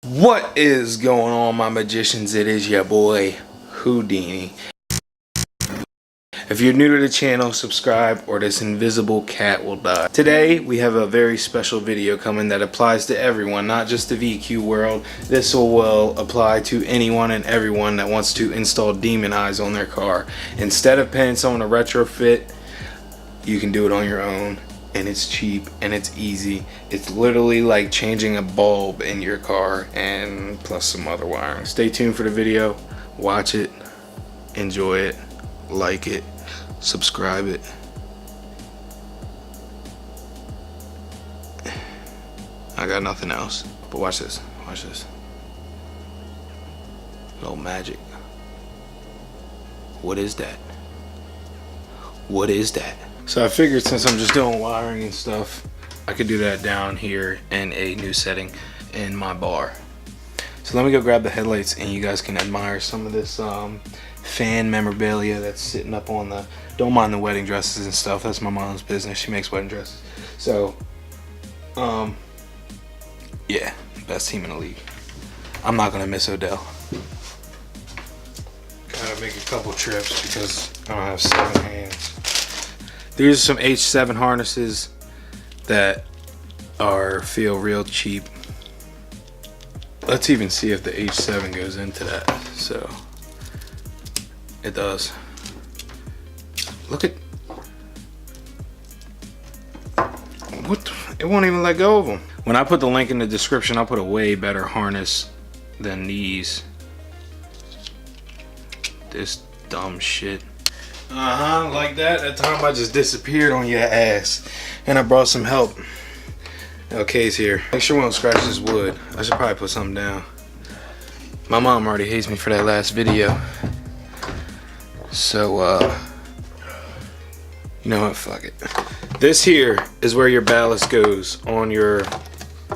What is going on, my magicians? It is your boy Houdini. If you're new to the channel, subscribe or this invisible cat will die. Today we have a very special video coming that applies to everyone, not just the VQ world. This will apply to anyone and everyone that wants to install demon eyes on their car. Instead of paying someone to retrofit, you can do it on your own. And it's cheap and it's easy. It's literally like changing a bulb in your car and plus some other wiring. Stay tuned for the video, watch it, enjoy it, like it, subscribe it. I got nothing else, but watch this, watch this. Little magic. What is that? What is that? So I figured since I'm just doing wiring and stuff, I could do that down here in a new setting in my bar. So let me go grab the headlights and you guys can admire some of this fan memorabilia that's sitting up on the, don't mind the wedding dresses and stuff, that's my mom's business, she makes wedding dresses. So, yeah, best team in the league. I'm not gonna miss Odell. Gotta make a couple trips because I don't have 7 hands. These are some H7 harnesses that feel real cheap. Let's even see if the H7 goes into that. So it does. Look at what, it won't even let go of them. When I put the link in the description, I'll put a way better harness than these. This dumb shit. Like that. That time I just disappeared on your ass. And I brought some help. OK's here. Make sure we don't scratch this wood. I should probably put something down. My mom already hates me for that last video. So, you know what? Fuck it. This here is where your ballast goes on your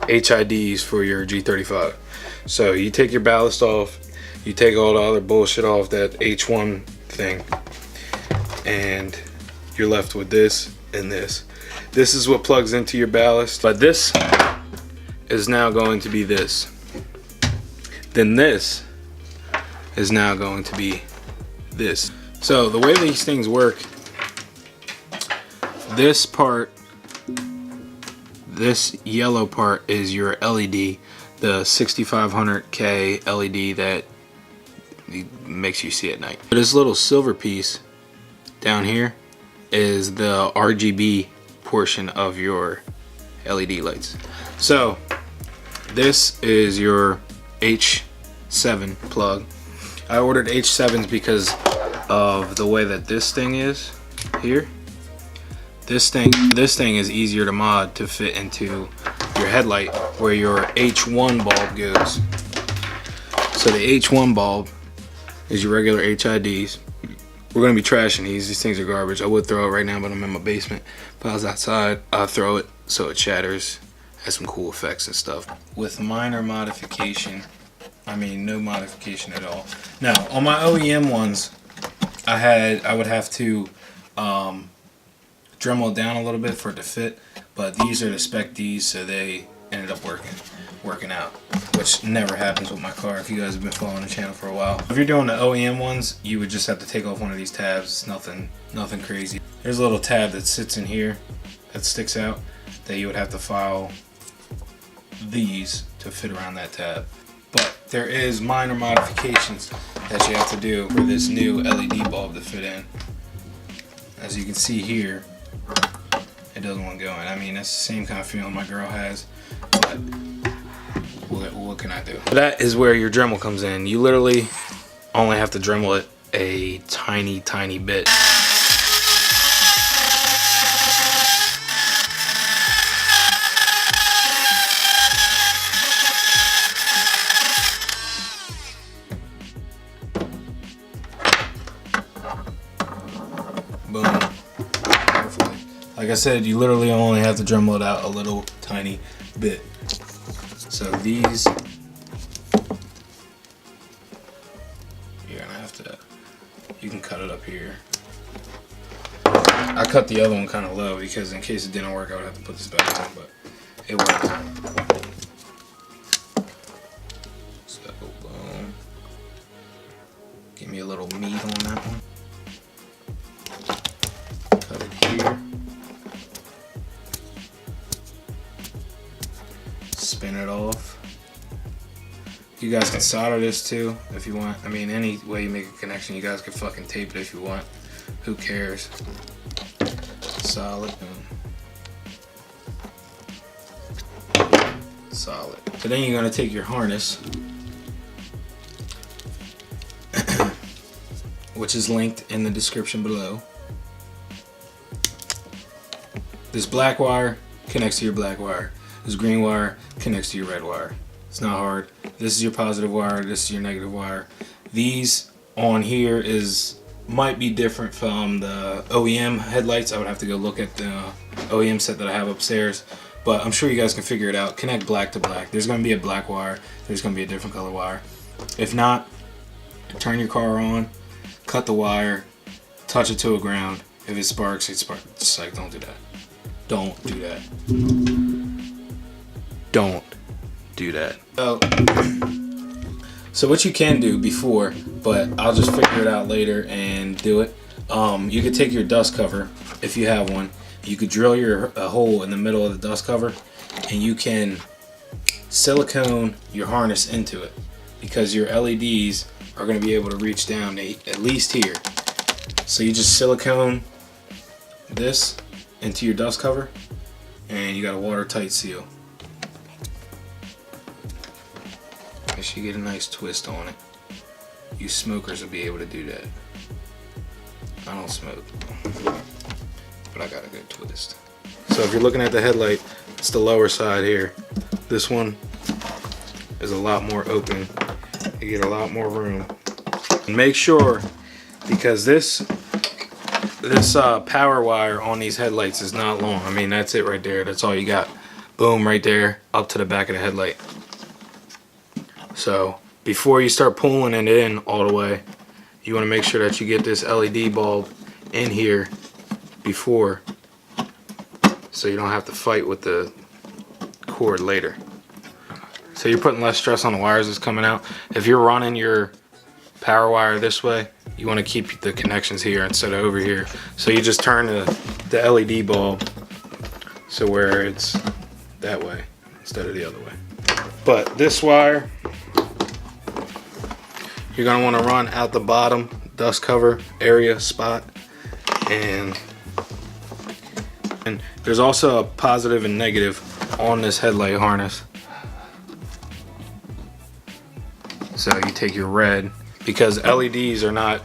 HIDs for your G35. So you take your ballast off. You take all the other bullshit off that H1 thing. And you're left with this and this. This is what plugs into your ballast, but this is now going to be this. Then this is now going to be this. So the way these things work, this part, this yellow part is your LED, the 6500K LED that makes you see at night. This little silver piece down here is the RGB portion of your LED lights. So this is your H7 plug. I ordered H7s because of the way that this thing is here. This thing is easier to mod to fit into your headlight where your H1 bulb goes. So the H1 bulb is your regular HIDs. We're gonna be trashing these. These things are garbage. I would throw it right now, but I'm in my basement. If I was outside, I'd throw it so it shatters. Has some cool effects and stuff. With minor modification, I mean no modification at all. Now on my OEM ones, I would have to Dremel it down a little bit for it to fit, but these are the spec Ds, so they ended up working out, which never happens with my car if you guys have been following the channel for a while. If you're doing the OEM ones, you would just have to take off one of these tabs. It's nothing crazy. There's a little tab that sits in here that sticks out that you would have to file these to fit around that tab. But there is minor modifications that you have to do for this new LED bulb to fit in. As you can see here, it doesn't want to go in. I mean, that's the same kind of feeling my girl has, but what can I do? That is where your Dremel comes in. You literally only have to Dremel it a tiny bit. Boom. Perfectly. Like I said, you literally only have to Dremel it out a little tiny bit. So these, you're gonna have to, you can cut it up here. I cut the other one kind of low because in case it didn't work, I would have to put this back on, but it worked. little meat on that one. Cut it here. Spin it off. You guys can solder this too if you want. I mean, any way you make a connection, you guys can fucking tape it if you want. Who cares? Solid. Solid. So then you're gonna take your harness, which is linked in the description below. This black wire connects to your black wire. This green wire connects to your red wire. It's not hard. This is your positive wire, this is your negative wire. These on here might be different from the OEM headlights. I would have to go look at the OEM set that I have upstairs, but I'm sure you guys can figure it out. Connect black to black. There's gonna be a black wire, there's gonna be a different color wire. If not, turn your car on, cut the wire, touch it to a ground. If it sparks, it sparks. It's like, don't do that. Don't do that. Don't do that. Oh. So what you can do before, but I'll just figure it out later and do it. You could take your dust cover, if you have one. You could drill a hole in the middle of the dust cover, and you can silicone your harness into it, because your LEDs are going to be able to reach down to at least here. So you just silicone this into your dust cover, and you got a watertight seal. Make sure you get a nice twist on it. You smokers will be able to do that. I don't smoke, but I got a good twist. So if you're looking at the headlight, it's the lower side here. This one is a lot more open. You get a lot more room. And make sure, because this power wire on these headlights is not long. I mean, that's it right there. That's all you got. Boom, right there, up to the back of the headlight. So before you start pulling it in all the way, you want to make sure that you get this LED bulb in here before, so you don't have to fight with the cord later. So you're putting less stress on the wires that's coming out. If you're running your power wire this way, you want to keep the connections here instead of over here. So you just turn the LED bulb so where it's that way instead of the other way. But this wire, you're going to want to run out the bottom dust cover area spot, and there's also a positive and negative on this headlight harness. So you take your red, because LEDs are not,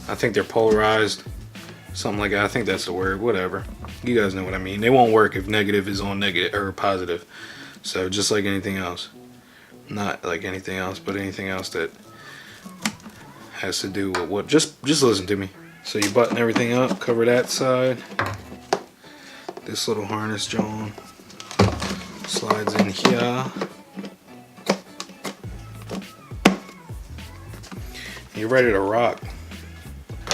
I think they're polarized, something like that. I think that's the word, whatever. You guys know what I mean. They won't work if negative is on negative or positive. So just like anything else, not like anything else, but anything else that has to do with what, just listen to me. So you button everything up, cover that side. This little harness, John, slides in here. You're ready to rock.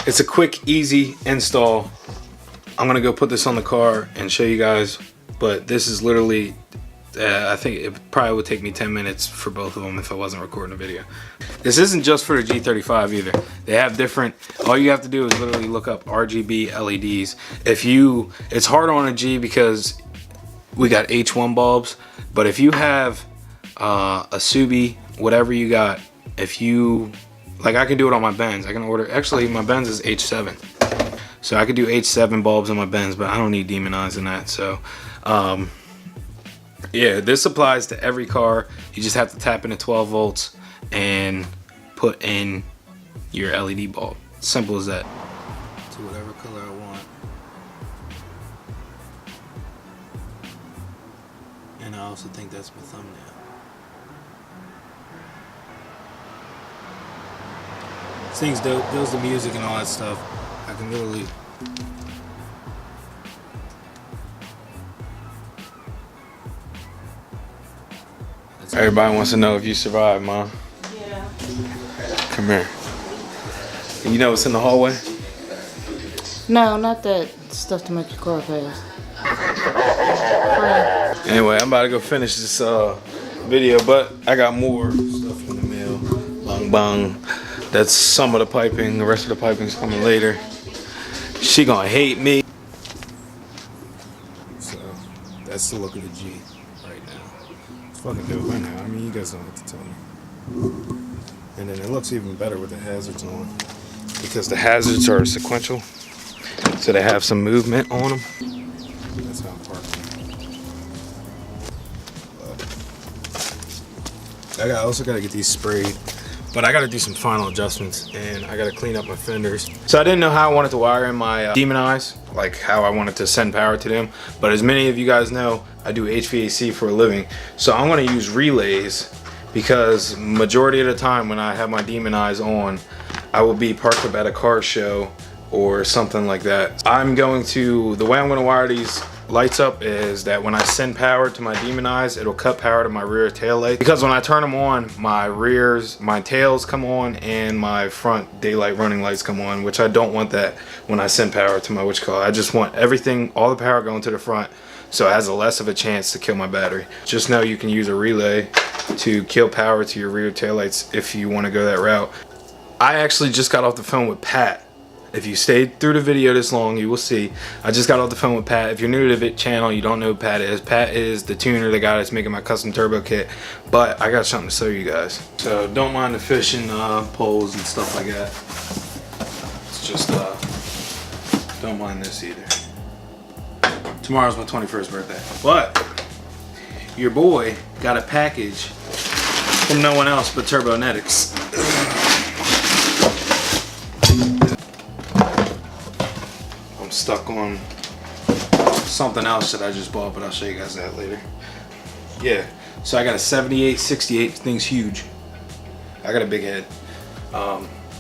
It's a quick, easy install. I'm gonna go put this on the car and show you guys, but this is literally, I think it probably would take me 10 minutes for both of them if I wasn't recording a video. This isn't just for the G35 either. They have different, all you have to do is literally look up RGB LEDs. It's hard on a G because we got H1 bulbs, but if you have a Subi, whatever you got, like I can do it on my Benz. I can order, actually my Benz is H7. So I could do H7 bulbs on my Benz, but I don't need demon eyes in that. So yeah, this applies to every car. You just have to tap into 12 volts and put in your LED bulb. Simple as that. To whatever color I want. And I also think that's my thumbnail. This thing's dope. Builds the music and all that stuff. I can literally. Everybody wants to know if you survived, Mom. Yeah. Come here. You know what's in the hallway? No, not that stuff to make your car fast. Anyway, I'm about to go finish this video, but I got more stuff in the mail. Bang bang. That's some of the piping. The rest of the piping's coming later. She gonna hate me. So that's the look of the G right now. It's fucking dope right now. I mean, you guys don't have to tell me. And then it looks even better with the hazards on, because the hazards are sequential, so they have some movement on them. That's how I'm parking. I also gotta get these sprayed, but I gotta do some final adjustments, and I gotta clean up my fenders. So I didn't know how I wanted to wire in my Demon Eyes, like how I wanted to send power to them. But as many of you guys know, I do HVAC for a living, so I'm gonna use relays, because majority of the time when I have my Demon Eyes on, I will be parked up at a car show or something like that. The way I'm gonna wire these lights up is that when I send power to my Demon Eyes, it'll cut power to my rear tail light. Because when I turn them on, my tails come on and my front daylight running lights come on, which I don't want that when I send power to my I just want everything, all the power going to the front, so it has a less of a chance to kill my battery. Just know you can use a relay to kill power to your rear taillights if you want to go that route. I actually just got off the phone with Pat. If you stayed through the video this long, you will see. I just got off the phone with Pat. If you're new to the channel, you don't know who Pat is. Pat is the tuner, the guy that's making my custom turbo kit. But I got something to show you guys. So don't mind the fishing poles and stuff like that. It's just, don't mind this either. Tomorrow's my 21st birthday. But your boy got a package from no one else but Turbonetics. I'm stuck on something else that I just bought, but I'll show you guys that later. Yeah, so I got a 7868, thing's huge. I got a big head.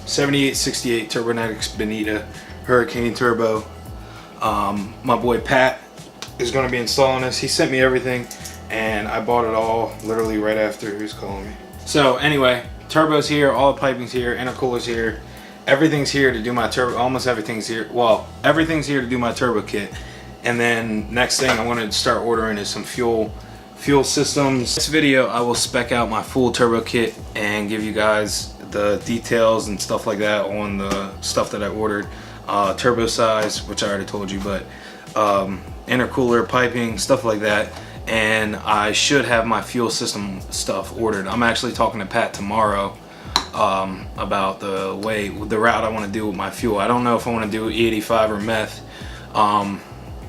7868 Turbonetics Bonita Hurricane Turbo. My boy Pat is going to be installing this. He sent me everything, and I bought it all literally right after he was calling me. So anyway, turbo's here, all the piping's here, intercooler's here, everything's here to do my turbo. Almost everything's here. Well, everything's here to do my turbo kit. And then next thing I want to start ordering is some fuel systems. This video I will spec out my full turbo kit and give you guys the details and stuff like that on the stuff that I ordered. Turbo size, which I already told you, but intercooler, piping, stuff like that. And I should have my fuel system stuff ordered. I'm actually talking to Pat tomorrow about the route I want to do with my fuel. I don't know if I want to do E85 or meth.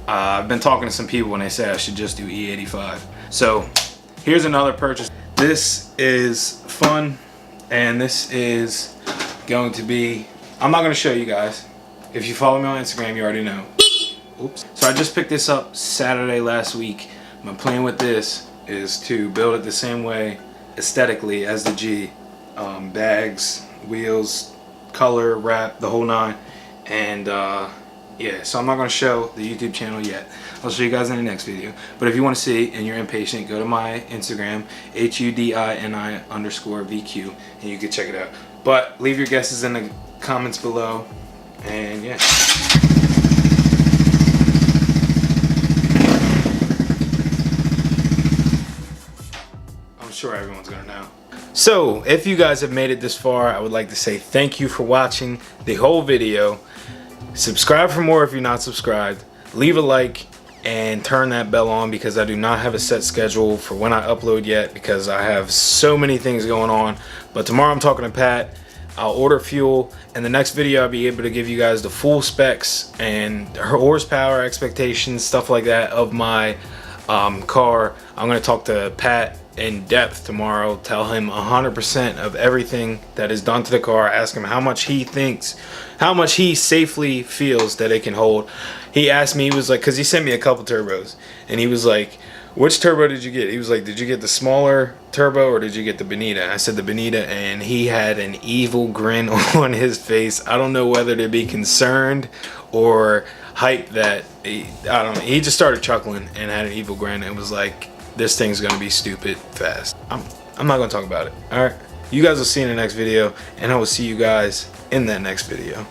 I've been talking to some people and they say I should just do E85. So here's another purchase. This is fun, and this is going to be, I'm not going to show you guys. If you follow me on Instagram, you already know. Oops. So I just picked this up Saturday last week. My plan with this is to build it the same way aesthetically as the G. Bags, wheels, color, wrap, the whole nine. And yeah, so I'm not going to show the YouTube channel yet. I'll show you guys in the next video. But if you want to see and you're impatient, go to my Instagram, HUDINI_VQ, and you can check it out. But leave your guesses in the comments below. And yeah. I'm sure everyone's gonna know. So if you guys have made it this far, I would like to say thank you for watching the whole video. Subscribe for more if you're not subscribed. Leave a like and turn that bell on, because I do not have a set schedule for when I upload yet, because I have so many things going on. But tomorrow I'm talking to Pat. I'll order fuel, and the next video I'll be able to give you guys the full specs and horsepower expectations, stuff like that of my car. I'm going to talk to Pat in depth tomorrow, tell him 100% of everything that is done to the car, ask him how much he thinks, how much he safely feels that it can hold. He asked me, he was like, because he sent me a couple turbos, and he was like, which turbo did you get? He was like, did you get the smaller turbo or did you get the Bonita? I said the Bonita, and he had an evil grin on his face. I don't know whether to be concerned or hype that I don't know. He just started chuckling and had an evil grin and was like, this thing's gonna be stupid fast. I'm not gonna talk about it. All right, you guys will see in the next video, and I will see you guys in that next video.